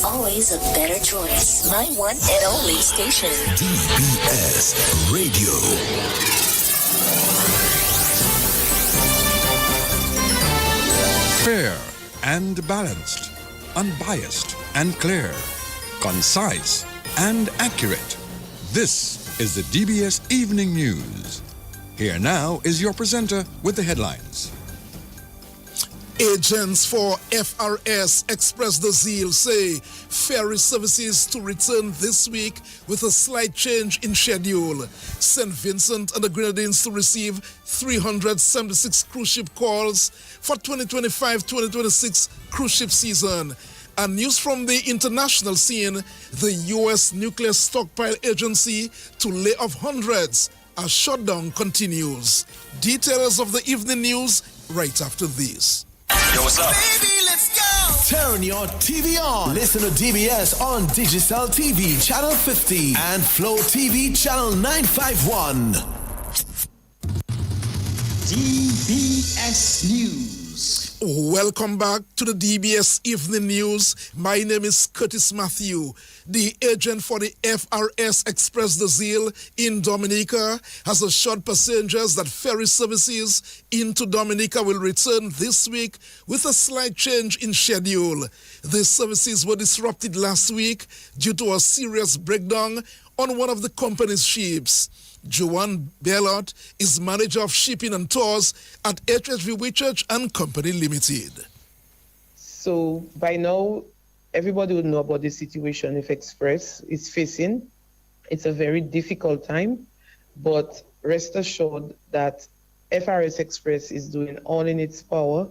always a better choice. My one and only station. DBS Radio. Fair and balanced, unbiased and clear, concise and accurate. This is the DBS Evening News. Here now is your presenter with the headlines. Agents for FRS expressed the zeal, say ferry services to return this week with a slight change in schedule. St. Vincent and the Grenadines to receive 376 cruise ship calls for 2025-2026 cruise ship season. And news from the international scene, the U.S. Nuclear Stockpile Agency to lay off hundreds as shutdown continues. Details of the evening news right after this. Yo, what's up? Baby, let's go! Turn your TV on. Listen to DBS on Digital TV Channel 50 and Flow TV Channel 951. DBS News. Welcome back to the DBS Evening News. My name is Curtis Matthew. The agent for the FRS expressed the zeal in Dominica has assured passengers that ferry services into Dominica will return this week with a slight change in schedule. The services were disrupted last week due to a serious breakdown on one of the company's ships. Joanne Bellot is manager of shipping and tours at HHV Whitchurch and Company Limited. So by now, everybody would know about the situation if Express is facing. It's a very difficult time, but rest assured that FRS Express is doing all in its power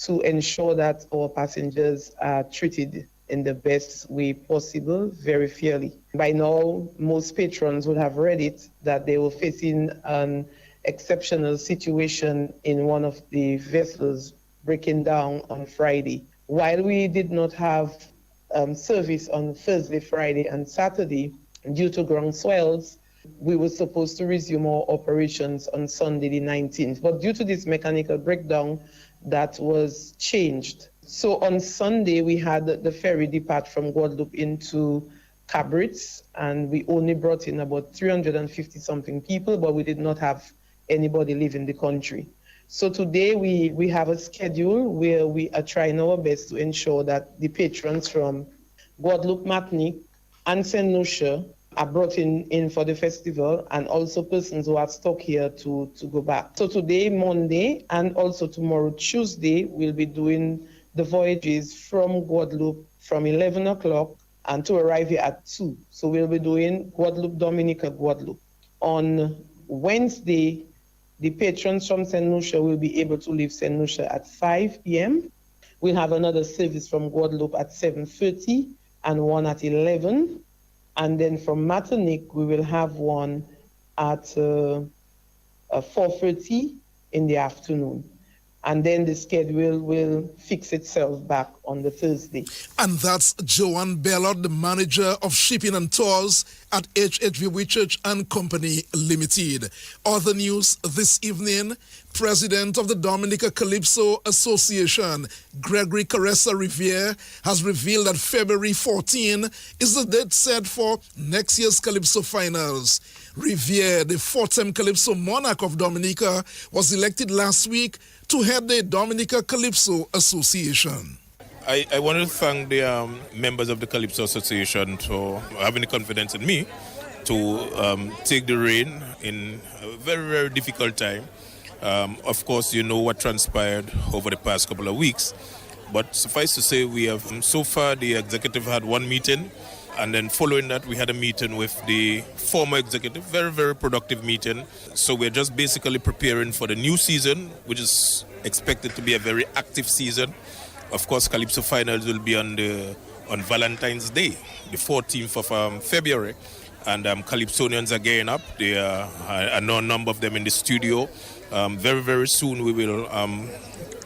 to ensure that our passengers are treated in the best way possible, very fairly. By now, most patrons would have read it that they were facing an exceptional situation in one of the vessels breaking down on Friday. While we did not have service on Thursday, Friday, and Saturday due to ground swells, we were supposed to resume our operations on Sunday the 19th. But due to this mechanical breakdown, that was changed. So on Sunday, we had the ferry depart from Guadeloupe into Cabritz, and we only brought in about 350-something people, but we did not have anybody leaving the country. So today we have a schedule where we are trying our best to ensure that the patrons from Guadeloupe, Martinique, and St. Lucia are brought in for the festival, and also persons who are stuck here to go back. So today, Monday, and also tomorrow, Tuesday, we'll be doing the voyages from Guadeloupe from 11 o'clock and to arrive here at 2. So we'll be doing Guadeloupe, Dominica, Guadeloupe. On Wednesday, the patrons from St. Lucia will be able to leave St. Lucia at 5 p.m. We'll have another service from Guadeloupe at 7:30 and one at 11. And then from Martinique, we will have one at 4:30 in the afternoon. And then the schedule will fix itself back on the Thursday. And that's Joanne Bellot, the manager of shipping and tours at HHV Whitchurch and Company Limited. Other news this evening, President of the Dominica Calypso Association, Gregory Caressa Riviere, has revealed that February 14 is the date set for next year's Calypso finals. Riviere, the four-time Calypso monarch of Dominica, was elected last week to head the Dominica Calypso Association. I want to thank the members of the Calypso Association for having the confidence in me to take the reign in a very, very difficult time. Of course, you know what transpired over the past couple of weeks, but suffice to say, we have so far the executive had one meeting, and then following that, we had a meeting with the former executive, very, very productive meeting. So we're just basically preparing for the new season, which is expected to be a very active season. Of course, Calypso finals will be on Valentine's Day, the 14th of February. And Calypsonians are gearing up. I know a number of them in the studio. Very, very soon we will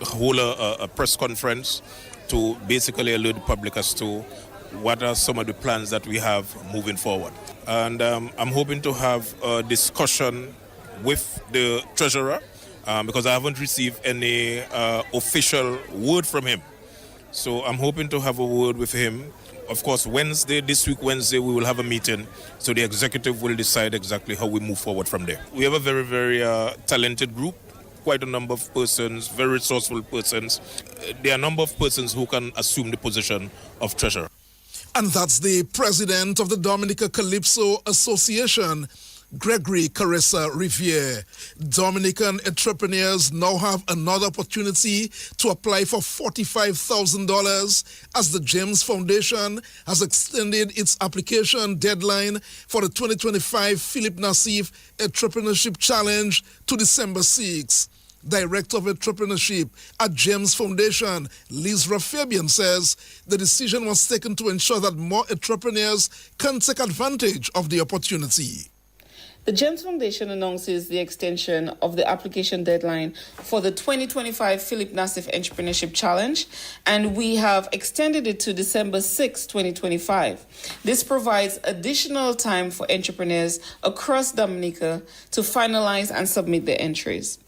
hold a press conference to basically alert the public as to what are some of the plans that we have moving forward. And I'm hoping to have a discussion with the treasurer because I haven't received any official word from him. So I'm hoping to have a word with him. Of course, this week Wednesday, we will have a meeting. So the executive will decide exactly how we move forward from there. We have a very, very talented group, quite a number of persons, very resourceful persons. There are a number of persons who can assume the position of treasurer. And that's the president of the Dominica Calypso Association, Gregory Caressa Riviere. Dominican entrepreneurs now have another opportunity to apply for $45,000 as the James Foundation has extended its application deadline for the 2025 Philip Nassif Entrepreneurship Challenge to December 6. Director of Entrepreneurship at James Foundation, Liz Fabian, says the decision was taken to ensure that more entrepreneurs can take advantage of the opportunity. The GEMS Foundation announces the extension of the application deadline for the 2025 Philip Nassif Entrepreneurship Challenge, and we have extended it to December 6, 2025. This provides additional time for entrepreneurs across Dominica to finalize and submit their entries.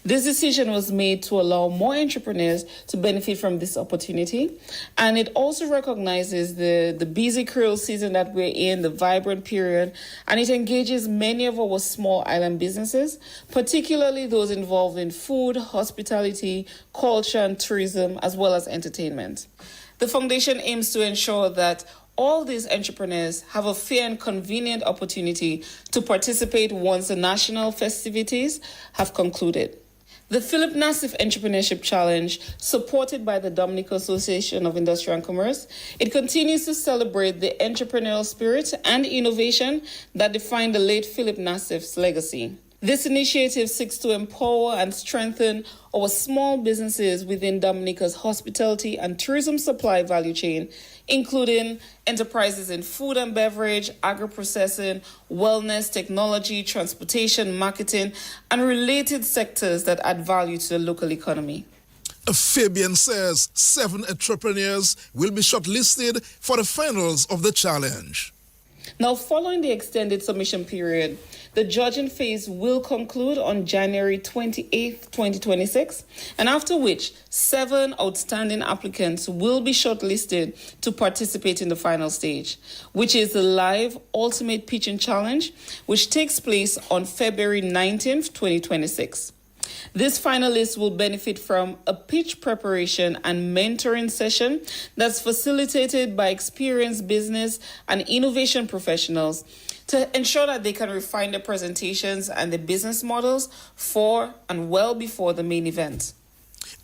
This decision was made to allow more entrepreneurs to benefit from this opportunity, and it also recognizes the busy Creole season that we're in, the vibrant period, and it engages many of our small island businesses, particularly those involved in food, hospitality, culture, and tourism, as well as entertainment. The foundation aims to ensure that all these entrepreneurs have a fair and convenient opportunity to participate once the national festivities have concluded. The Philip Nassif Entrepreneurship Challenge, supported by the Dominica Association of Industry and Commerce, it continues to celebrate the entrepreneurial spirit and innovation that defined the late Philip Nassif's legacy. This initiative seeks to empower and strengthen our small businesses within Dominica's hospitality and tourism supply value chain, including enterprises in food and beverage, agro-processing, wellness, technology, transportation, marketing, and related sectors that add value to the local economy. Fabian says 7 entrepreneurs will be shortlisted for the finals of the challenge. Now, following the extended submission period, the judging phase will conclude on January 28, 2026, and after which 7 outstanding applicants will be shortlisted to participate in the final stage, which is the live Ultimate Pitching Challenge, which takes place on February 19th, 2026. This finalist will benefit from a pitch preparation and mentoring session that's facilitated by experienced business and innovation professionals to ensure that they can refine their presentations and their business models for and well before the main event.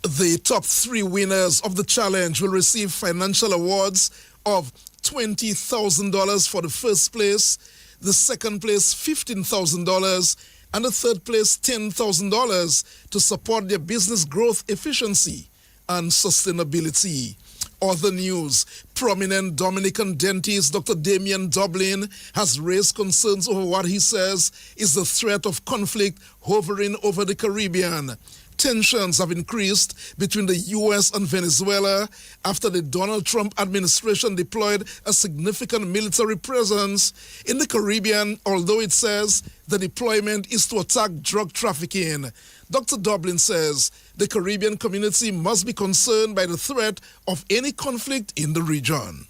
The top 3 winners of the challenge will receive financial awards of $20,000 for the first place, the second place $15,000, and the third place $10,000 to support their business growth, efficiency, and sustainability. Other news, prominent Dominican dentist Dr. Damian Dublin has raised concerns over what he says is the threat of conflict hovering over the Caribbean. Tensions have increased between the U.S. and Venezuela after the Donald Trump administration deployed a significant military presence in the Caribbean, although it says the deployment is to attack drug trafficking. Dr. Dublin says the Caribbean community must be concerned by the threat of any conflict in the region.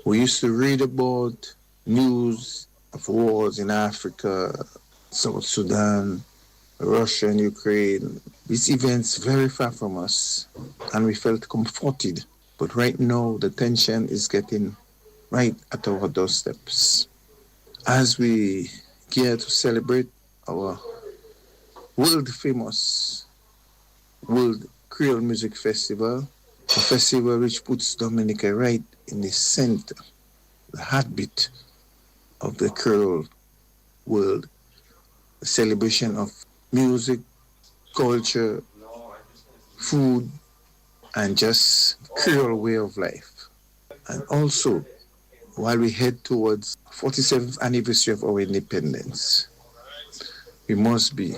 We used to read about news of wars in Africa, South Sudan, Russia and Ukraine. These events very far from us, and we felt comforted. But right now, the tension is getting right at our doorsteps. As we gear to celebrate our world-famous World Creole Music Festival, a festival which puts Dominica right in the center, the heartbeat of the Creole world, a celebration of music, culture, food, and just Creole way of life. And also, while we head towards 47th anniversary of our independence, we must be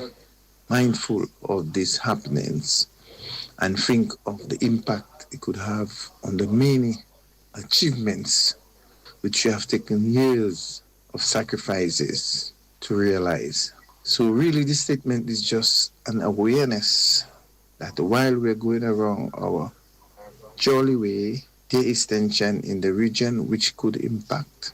mindful of these happenings and think of the impact it could have on the many achievements which we have taken years of sacrifices to realize. So really this statement is just an awareness that while we're going around our jolly way, there is tension in the region which could impact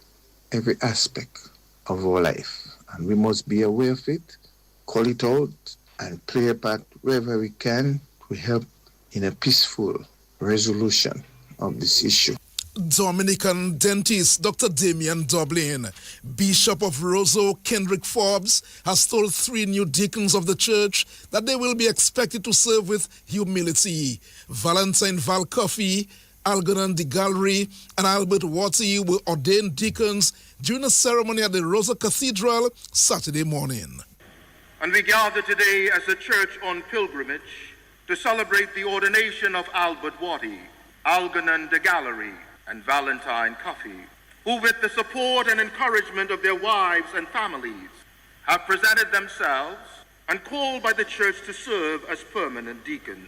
every aspect of our life. And we must be aware of it, call it out, and play a part wherever we can to help in a peaceful resolution of this issue. Dominican dentist Dr. Damian Dublin, Bishop of Roseau Kendrick Forbes, has told 3 new deacons of the church that they will be expected to serve with humility. Valentine Val Coffey, Algernon de Gallery, and Albert Watty were ordained deacons during a ceremony at the Roseau Cathedral Saturday morning. And we gather today as a church on pilgrimage to celebrate the ordination of Albert Watty, Algernon de Gallery, and Valentine Coffey, who with the support and encouragement of their wives and families have presented themselves and called by the church to serve as permanent deacons.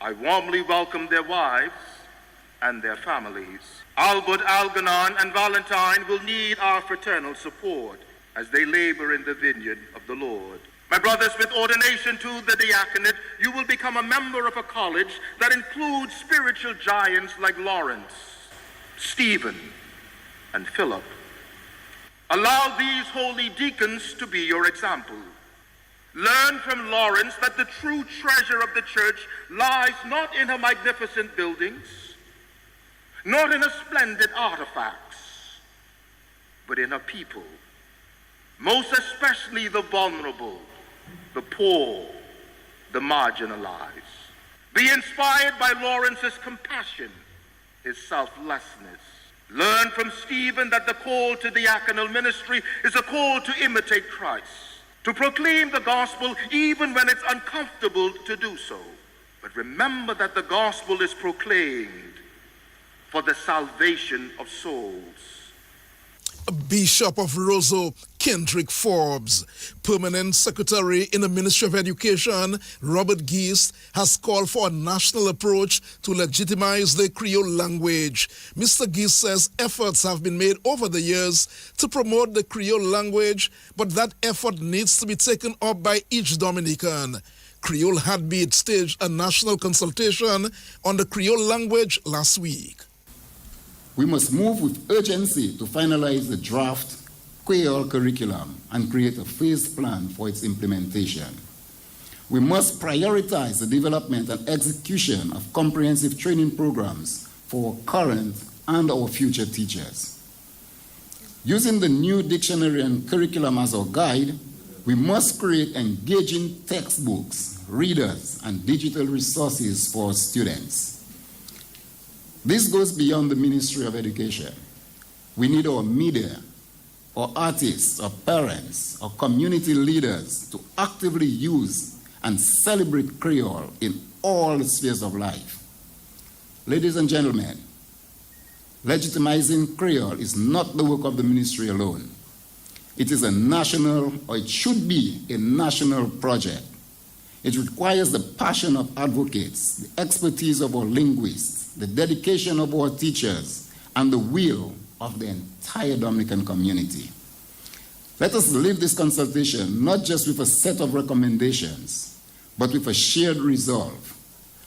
I warmly welcome their wives and their families. Albert, Algernon, and Valentine will need our fraternal support as they labor in the vineyard of the Lord. My brothers, with ordination to the diaconate, you will become a member of a college that includes spiritual giants like Lawrence, Stephen, and Philip. Allow these holy deacons to be your example. Learn from Lawrence that the true treasure of the church lies not in her magnificent buildings, not in her splendid artifacts, but in her people, most especially the vulnerable, the poor, the marginalized. Be inspired by Lawrence's compassion, his selflessness. Learn from Stephen that the call to diaconal ministry is a call to imitate Christ, to proclaim the gospel even when it's uncomfortable to do so. But remember that the gospel is proclaimed for the salvation of souls. Bishop of Roseau Kendrick Forbes, Permanent Secretary in the Ministry of Education, Robert Geist, has called for a national approach to legitimize the Creole language. Mr. Geist says efforts have been made over the years to promote the Creole language, but that effort needs to be taken up by each Dominican. Creole Heartbeat staged a national consultation on the Creole language last week. We must move with urgency to finalize the draft Creole curriculum and create a phased plan for its implementation. We must prioritize the development and execution of comprehensive training programs for current and our future teachers. Using the new dictionary and curriculum as our guide, we must create engaging textbooks, readers, and digital resources for students. This goes beyond the Ministry of Education. We need our media, our artists, our parents, our community leaders to actively use and celebrate Creole in all spheres of life. Ladies and gentlemen, legitimizing Creole is not the work of the ministry alone. It is a national, or it should be a national project. It requires the passion of advocates, the expertise of our linguists, the dedication of our teachers, and the will of the entire Dominican community. Let us leave this consultation not just with a set of recommendations, but with a shared resolve.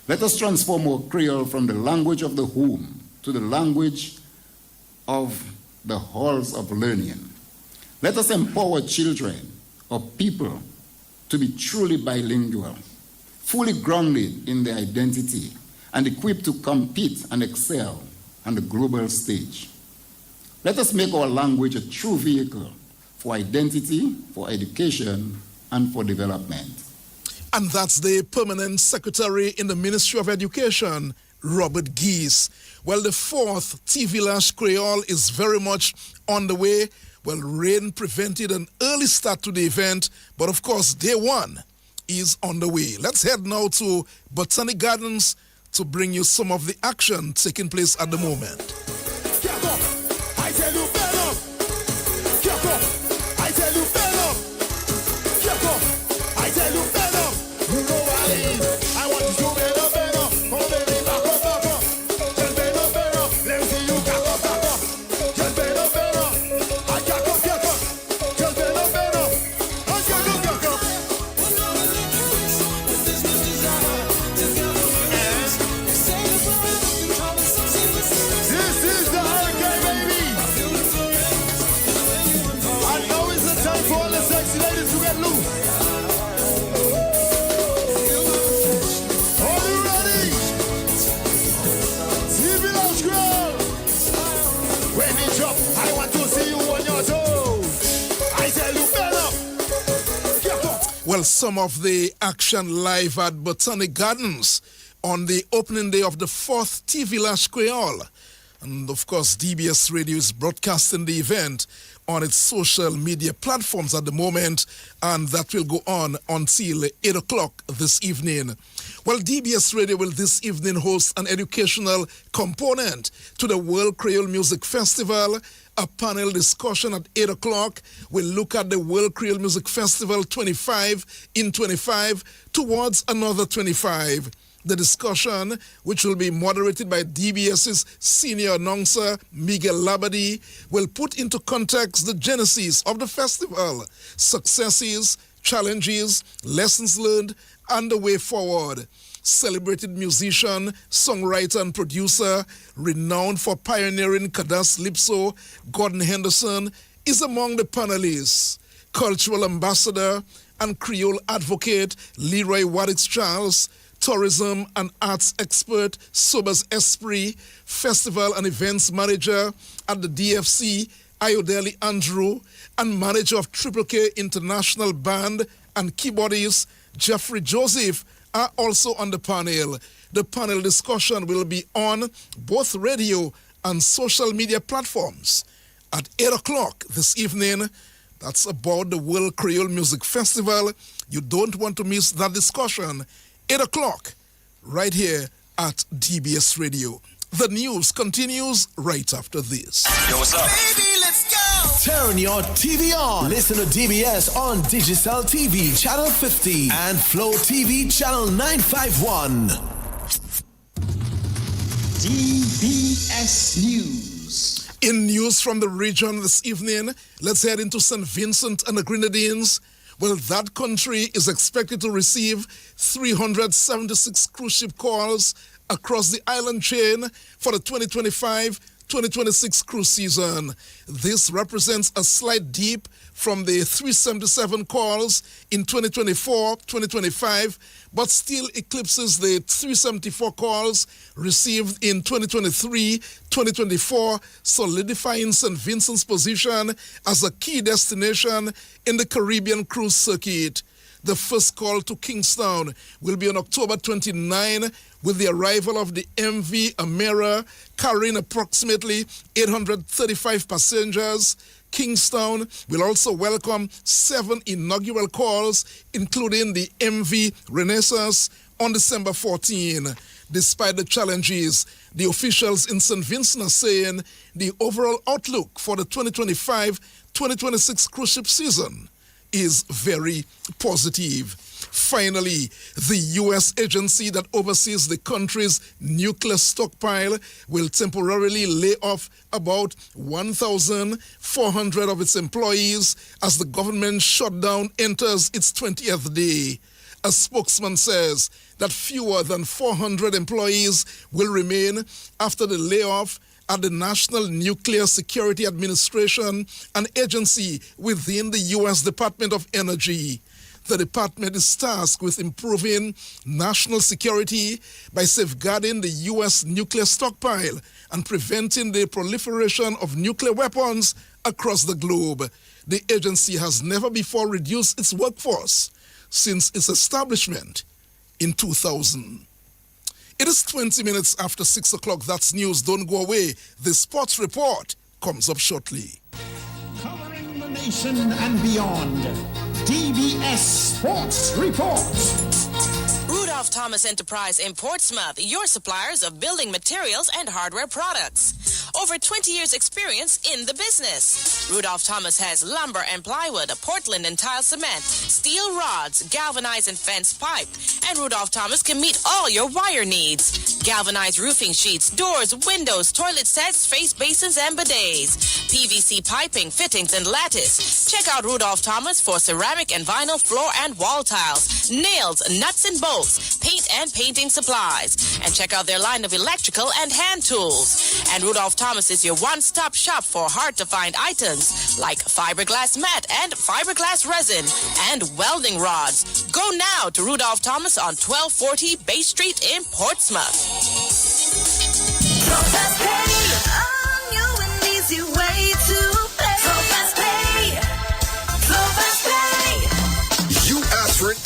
Let us transform our Creole from the language of the home to the language of the halls of learning. Let us empower children or people to be truly bilingual, fully grounded in their identity, and equipped to compete and excel on the global stage. Let us make our language a true vehicle for identity, for education, and for development. And that's the Permanent Secretary in the Ministry of Education, Robert Geist. Well, the 4th TV Lash Creole is very much on the way. Well, rain prevented an early start to the event, but of course, day 1 is on the way. Let's head now to Botanic Gardens to bring you some of the action taking place at the moment. Well, some of the action live at Botanic Gardens on the opening day of the 4th TV Lash Creole. And of course, DBS Radio is broadcasting the event on its social media platforms at the moment, and that will go on until 8 o'clock this evening. Well, DBS Radio will this evening host an educational component to the World Creole Music Festival. A panel discussion at 8 o'clock will look at the World Creole Music Festival 25 in 25 towards another 25. The discussion, which will be moderated by DBS's senior announcer, Miguel Labadie, will put into context the genesis of the festival, successes, challenges, lessons learned, and the way forward. Celebrated musician, songwriter, and producer, renowned for pioneering Calypso, Gordon Henderson, is among the panelists. Cultural ambassador and Creole advocate Leroy Waddix Charles, tourism and arts expert Sobers Esprit, festival and events manager at the DFC, Ayodele Andrew, and manager of Triple K International Band and keyboardist Jeffrey Joseph are also on the panel. The panel discussion will be on both radio and social media platforms at 8 o'clock this evening. That's about the World Creole Music Festival. You don't want to miss that discussion. 8 o'clock, right here at DBS Radio. The news continues right after this. Yo, what's up? Baby, let's go! Turn your TV on. Listen to DBS on Digicel TV, Channel 50, and Flow TV, Channel 951. DBS News. In news from the region this evening, let's head into St. Vincent and the Grenadines. Well, that country is expected to receive 376 cruise ship calls across the island chain for the 2025-2026 cruise season. This represents a slight dip from the 377 calls in 2024-2025, but still eclipses the 374 calls received in 2023-2024, solidifying St. Vincent's position as a key destination in the Caribbean cruise circuit. The first call to Kingstown will be on October 29 with the arrival of the MV Amera carrying approximately 835 passengers. Kingstown will also welcome 7 inaugural calls, including the MV Renaissance on December 14. Despite the challenges, the officials in St. Vincent are saying the overall outlook for the 2025-2026 cruise ship season is very positive. Finally, the U.S. agency that oversees the country's nuclear stockpile will temporarily lay off about 1,400 of its employees as the government shutdown enters its 20th day. A spokesman says that fewer than 400 employees will remain after the layoff at the National Nuclear Security Administration, an agency within the U.S. Department of Energy. The department is tasked with improving national security by safeguarding the U.S. nuclear stockpile and preventing the proliferation of nuclear weapons across the globe. The agency has never before reduced its workforce since its establishment in 2000. It is 20 minutes after 6 o'clock. That's news. Don't go away. The sports report comes up shortly. Covering the nation and beyond, DBS Sports Report. Rudolph Thomas Enterprise in Portsmouth, your suppliers of building materials and hardware products. Over 20 years experience in the business. Rudolph Thomas has lumber and plywood, Portland and tile cement, steel rods, galvanized and fence pipe. And Rudolph Thomas can meet all your wire needs. Galvanized roofing sheets, doors, windows, toilet sets, face basins, and bidets. PVC piping, fittings, and lattice. Check out Rudolph Thomas for ceramic and vinyl floor and wall tiles, nails, nuts and bolts, paint and painting supplies. And check out their line of electrical and hand tools. And Rudolph Thomas is your one-stop shop for hard-to-find items like fiberglass mat and fiberglass resin and welding rods. Go now to Rudolph Thomas on 1240 Bay Street in Portsmouth. You asked for it,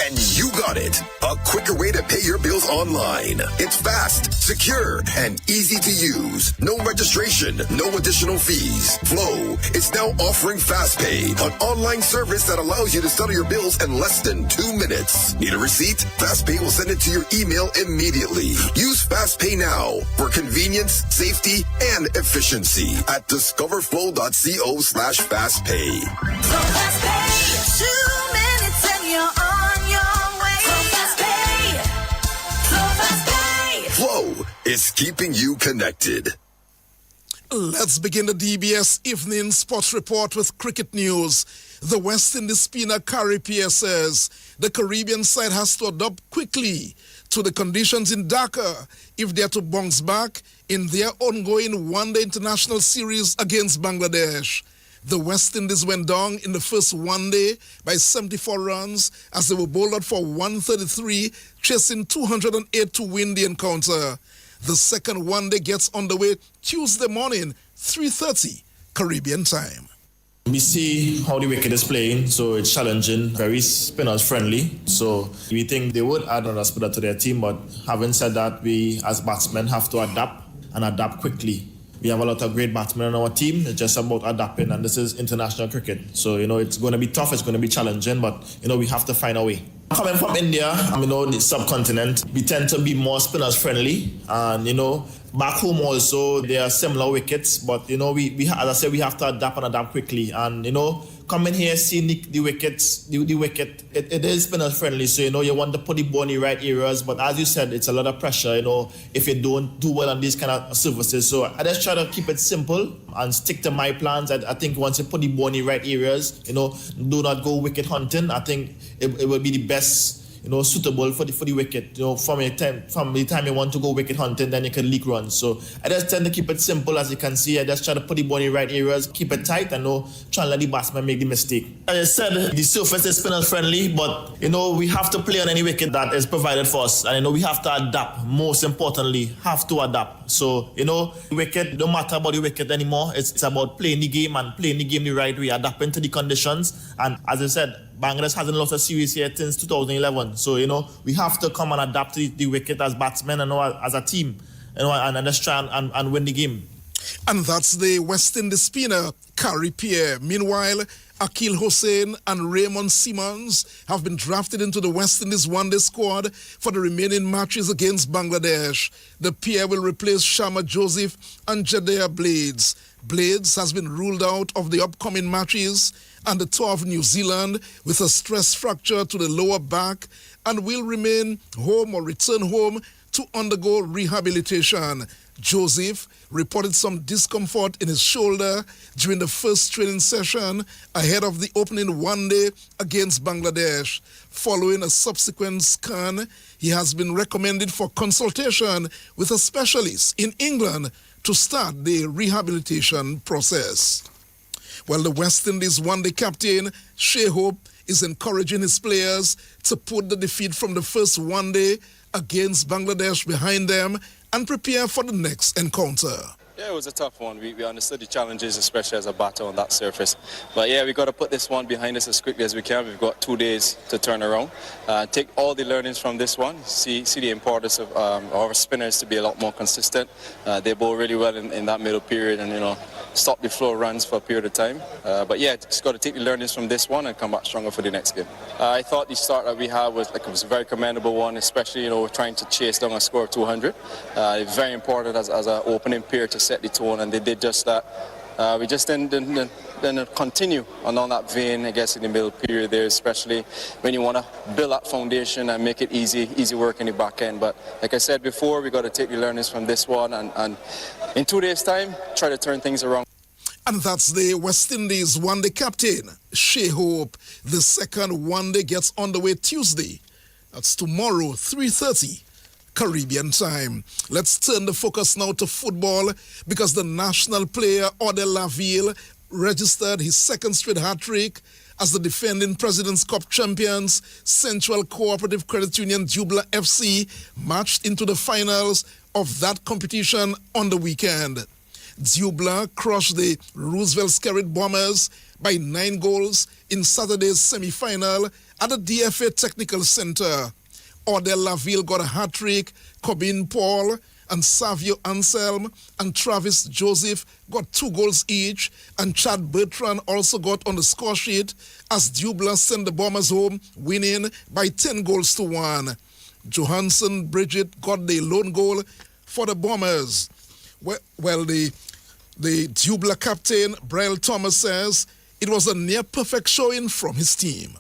a quicker way to pay your bills online. It's fast, secure, and easy to use. No registration, no additional fees. Flow is now offering FastPay, an online service that allows you to settle your bills in less than 2 minutes. Need a receipt? FastPay will send it to your email immediately. Use FastPay now for convenience, safety, and efficiency at discoverflow.co/fastpay. So FastPay, 2 minutes and you're on your way. So FastPay, so FastPay. Flow is keeping you connected. Let's begin the DBS Evening Sports Report with cricket news. The West Indies spinner Carrie Pierce says the Caribbean side has to adapt quickly to the conditions in Dhaka if they are to bounce back in their ongoing one-day international series against Bangladesh. The West Indies went down in the first one-day by 74 runs as they were bowled out for 133, chasing 208 to win the encounter. The second one-day gets underway Tuesday morning, 3:30 Caribbean time. We see how the wicket is playing, so it's challenging, very spinners friendly. So we think they would add another spinner to their team, but having said that, we as batsmen have to adapt and adapt quickly. We have a lot of great batsmen on our team. It's just about adapting, and this is international cricket. So, it's going to be tough, it's going to be challenging, but, we have to find a way. Coming from India, the subcontinent, we tend to be more spinners friendly. And, back home also, there are similar wickets, but, we as I said, we have to adapt and adapt quickly. And, coming here, seeing the wickets, the wicket, it is spinners friendly. So, you want to put the ball in the right areas. But as you said, it's a lot of pressure, if you don't do well on these kind of services. So I just try to keep it simple and stick to my plans. I think once you put the ball in the right areas, do not go wicket hunting. I think it will be the best, suitable for the wicket. From the time you want to go wicket hunting, then you can leak runs. So I just tend to keep it simple, as you can see. I just try to put the ball in the right areas, keep it tight, and try and let the batsman make the mistake. As I said, the surface is spinners friendly, but we have to play on any wicket that is provided for us, and we have to adapt. Most importantly, have to adapt. So wicket, don't matter about the wicket anymore. It's about playing the game and playing the game the right way, adapting to the conditions. And as I said, Bangladesh hasn't lost a series here since 2011. So, we have to come and adapt to the wicket as batsmen and as a team, and just try and win the game. And that's the West Indies spinner, Carrie Pierre. Meanwhile, Akil Hossain and Raymond Simmons have been drafted into the West Indies one-day squad for the remaining matches against Bangladesh. The pair will replace Sharma Joseph and Jadea Blades. Blades has been ruled out of the upcoming matches and the tour of New Zealand with a stress fracture to the lower back and will remain home or return home to undergo rehabilitation. Joseph reported some discomfort in his shoulder during the first training session ahead of the opening one-day against Bangladesh. Following a subsequent scan, he has been recommended for consultation with a specialist in England to start the rehabilitation process. Well, the West Indies one-day captain, Shea Hope, is encouraging his players to put the defeat from the first one-day against Bangladesh behind them and prepare for the next encounter. Yeah, it was a tough one. We understood the challenges, especially as a batter on that surface. But yeah, we got to put this one behind us as quickly as we can. We've got 2 days to turn around. Take all the learnings from this one. See the importance of our spinners to be a lot more consistent. They bowl really well in that middle period and, stop the flow runs for a period of time. But yeah, just got to take the learnings from this one and come back stronger for the next game. I thought the start that we had was a very commendable one, especially, trying to chase down a score of 200. Very important as an opening period to set the tone, and they did just that. We just didn't continue on that vein, I guess, in the middle period there, especially when you want to build that foundation and make it easy work in the back end. But like I said before, we got to take the learnings from this one and in 2 days' time, try to turn things around. And that's the West Indies one-day captain, Shea Hope. The second one-day gets underway Tuesday. That's tomorrow, 3:30. Caribbean time. Let's turn the focus now to football because the national player Odell Laville registered his second straight hat-trick as the defending President's Cup champions Central Cooperative Credit Union Jubla FC marched into the finals of that competition on the weekend. Jubla crushed the Roosevelt Skerrit Bombers by 9 goals in Saturday's semi-final at the DFA Technical Center. Odell Laville got a hat-trick. Corbin Paul and Savio Anselm and Travis Joseph got 2 goals each, and Chad Bertrand also got on the score sheet as Dubla sent the Bombers home, winning by 10 goals to 1. Johansson Bridget got the lone goal for the Bombers. Well, the Dubla captain, Brian Thomas, says it was a near-perfect showing from his team.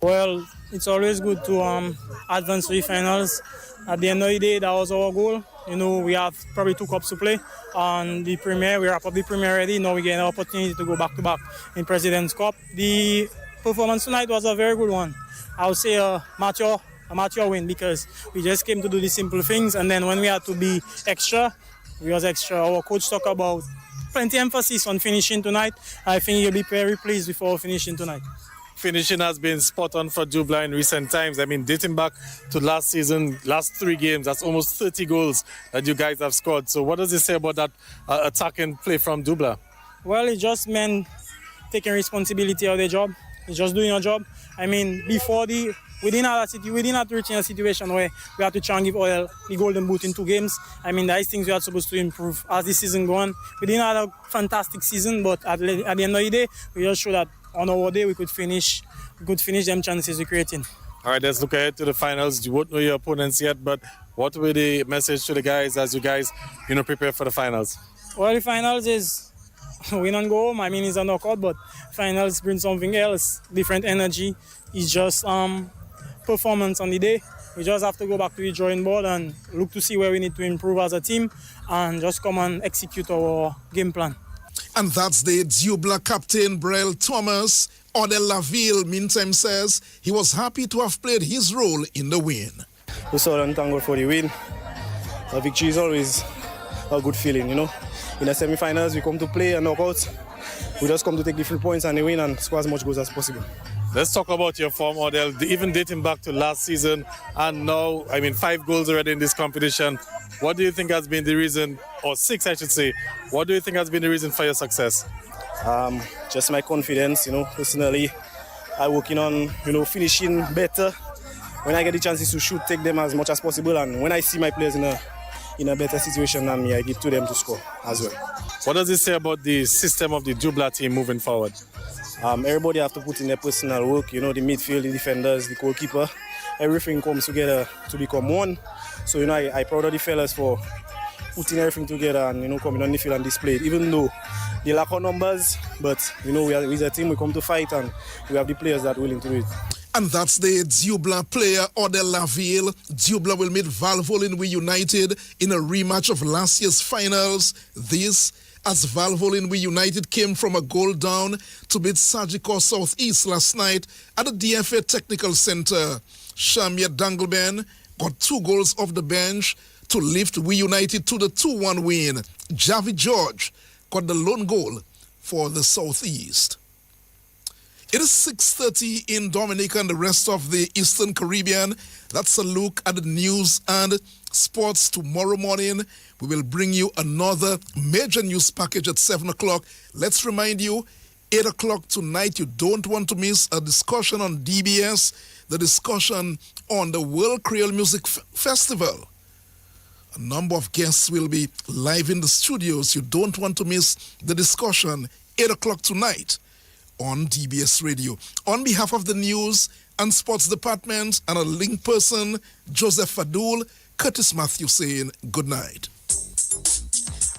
Well, it's always good to advance to the finals. At the end of the day, that was our goal. You know, we have probably 2 cups to play. On the Premier, we wrap up the Premier already. Now we get an opportunity to go back-to-back in President's Cup. The performance tonight was a very good one. I would say a mature win, because we just came to do the simple things, and then when we had to be extra, we was extra. Our coach talked about plenty of emphasis on finishing tonight. I think he'll be very pleased with our finishing tonight. Finishing has been spot on for Dubla in recent times. I mean, dating back to last season, last 3 games, that's almost 30 goals that you guys have scored. So what does it say about that attacking play from Dubla? Well, it just meant taking responsibility of the job. It's just doing your job. I mean, before we didn't have to reach in a situation where we had to try and give Oil the golden boot in 2 games. I mean, there is things we are supposed to improve as the season goes on. We didn't have a fantastic season, but at the end of the day, we just showed that on our day we could finish them chances we're creating. All right, let's look ahead to the finals. You won't know your opponents yet, but what will be the message to the guys as you guys, prepare for the finals? Well, the finals is win and go home. I mean, it's a knockout, but finals bring something else, different energy. It's just performance on the day. We just have to go back to the drawing board and look to see where we need to improve as a team and just come and execute our game plan. And that's the Dubla captain, Brel Thomas. Odell Laville, meantime, says he was happy to have played his role in the win. We saw and thank God for the win. A victory is always a good feeling, In the semi-finals, we come to play and knockouts. We just come to take the 3 points and win and score as much goals as possible. Let's talk about your form, Odell, even dating back to last season and now, 5 goals already in this competition. What do you think has been the reason, or 6 I should say, what do you think has been the reason for your success? Just my confidence, personally. I'm working on, finishing better. When I get the chances to shoot, take them as much as possible, and when I see my players in a better situation than me, I give to them to score as well. What does it say about the system of the Dubla team moving forward? Everybody have to put in their personal work, the midfield, the defenders, the goalkeeper. Everything comes together to become one. So, I proud of the fellas for putting everything together and, coming on the field and display it. Even though they lack our numbers, but, we're a team, we come to fight and we have the players that are willing to do it. And that's the Dubla player, Odell Laville. Dubla will meet Valvoline United in a rematch of last year's finals. This, as Valvoline United came from a goal down to beat Sagicor Southeast last night at the DFA Technical Center. Shamia Dangleben got 2 goals off the bench to lift We United to the 2-1 win. Javi George got the lone goal for the Southeast. It is 6:30 in Dominica and the rest of the Eastern Caribbean. That's a look at the news and sports. Tomorrow morning, we will bring you another major news package at 7 o'clock. Let's remind you, 8 o'clock tonight, you don't want to miss a discussion on DBS, the discussion on the World Creole Music Festival. A number of guests will be live in the studios. You don't want to miss the discussion, 8 o'clock tonight on DBS Radio. On behalf of the News and Sports Department and a link person, Joseph Fadul, Curtis Matthew saying good night.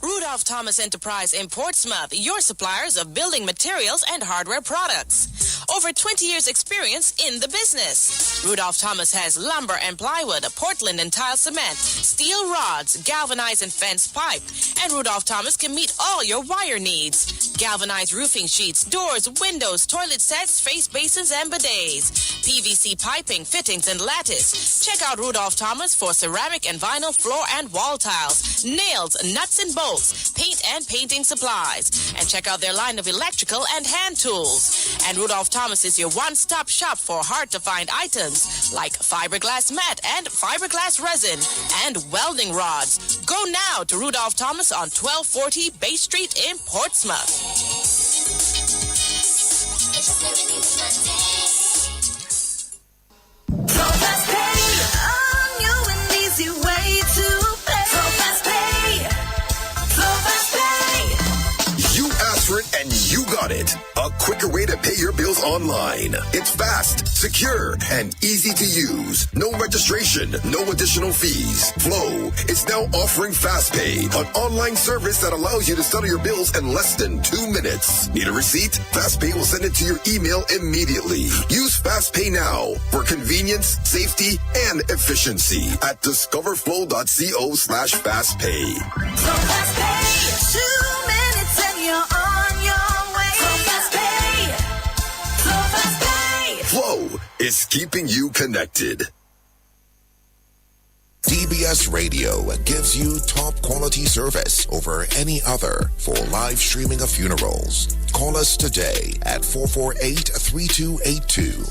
Rudolph Thomas Enterprise in Portsmouth, your suppliers of building materials and hardware products. Over 20 years experience in the business. Rudolph Thomas has lumber and plywood, Portland and tile cement, steel rods, galvanized and fence pipe. And Rudolph Thomas can meet all your wire needs. Galvanized roofing sheets, doors, windows, toilet sets, face basins and bidets. PVC piping, fittings and lattice. Check out Rudolph Thomas for ceramic and vinyl floor and wall tiles, nails, nuts and bolts, paint and painting supplies. And check out their line of electrical and hand tools. And Rudolph Thomas is your one-stop shop for hard-to-find items like fiberglass mat and fiberglass resin and welding rods. Go now to Rudolph Thomas on 1240 Bay Street in Portsmouth. So fast pay. quicker way to pay your bills online. It's fast, secure, and easy to use. No registration, no additional fees. Flow is now offering Fast Pay, an online service that allows you to settle your bills in less than 2 minutes. Need a receipt? Fast Pay will send it to your email immediately. Use Fast Pay now for convenience, safety, and efficiency at discoverflow.co/fastpay. So Fast Pay, 2 minutes and you're on your way. So Fast Pay, so Fast Pay. Flow is keeping you connected. DBS Radio gives you top quality service over any other for live streaming of funerals. Call us today at 448-3282.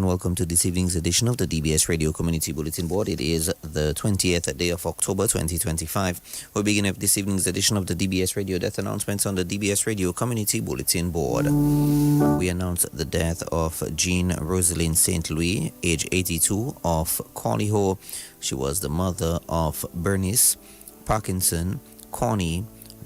Welcome to this evening's edition of the DBS Radio Community Bulletin Board. It is the 20th day of October 2025. We'll begin with this evening's edition of the DBS Radio death announcements on the DBS Radio Community Bulletin Board. We announce the death of Jean Rosalind St. Louis, age 82, of Collyho. She was the mother of Bernice, Parkinson, Connie,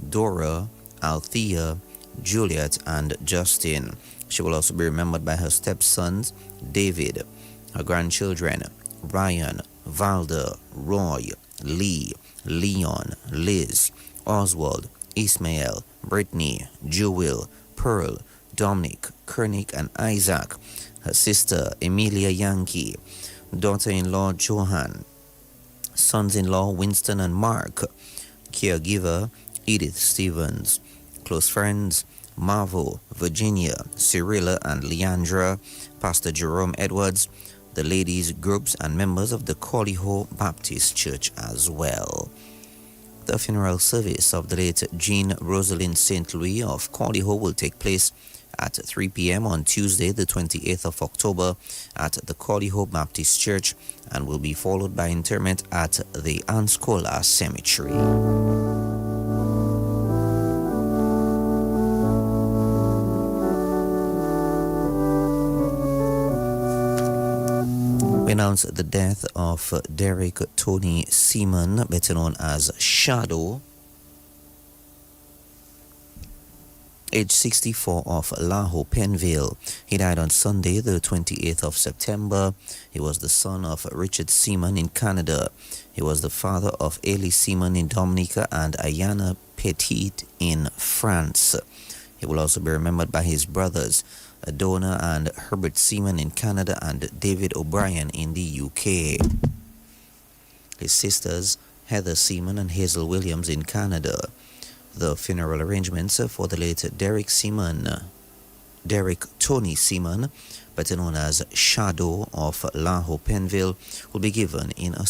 Dora, Althea, Juliet, and Justin. She will also be remembered by her stepsons, David, her grandchildren, Ryan, Valder, Roy, Lee, Leon, Liz, Oswald, Ismael, Brittany, Jewel, Pearl, Dominic, Kernick, and Isaac, her sister, Emilia Yankee, daughter-in-law, Johan, sons-in-law, Winston and Mark, caregiver, Edith Stevens, close friends, Marvel, Virginia, Cyrilla and Leandra, Pastor Jerome Edwards, the ladies groups and members of the Collyho Baptist Church as well. The funeral service of the late Jean Rosalind St. Louis of Collyho will take place at 3 p.m. on Tuesday, the 28th of October at the Collyho Baptist Church and will be followed by interment at the Anscola Cemetery. We announce the death of Derek Tony Seaman, better known as Shadow, age 64, of Laho, Penville. He died on Sunday, the 28th of September. He was the son of Richard Seaman in Canada. He was the father of Elie Seaman in Dominica and Ayana Petit in France. He will also be remembered by his brothers, Adona and Herbert Seaman in Canada and David O'Brien in the UK. His sisters, Heather Seaman and Hazel Williams in Canada. The funeral arrangements for the late Derek Tony Seaman, better known as Shadow of Laho, Penville, will be given in a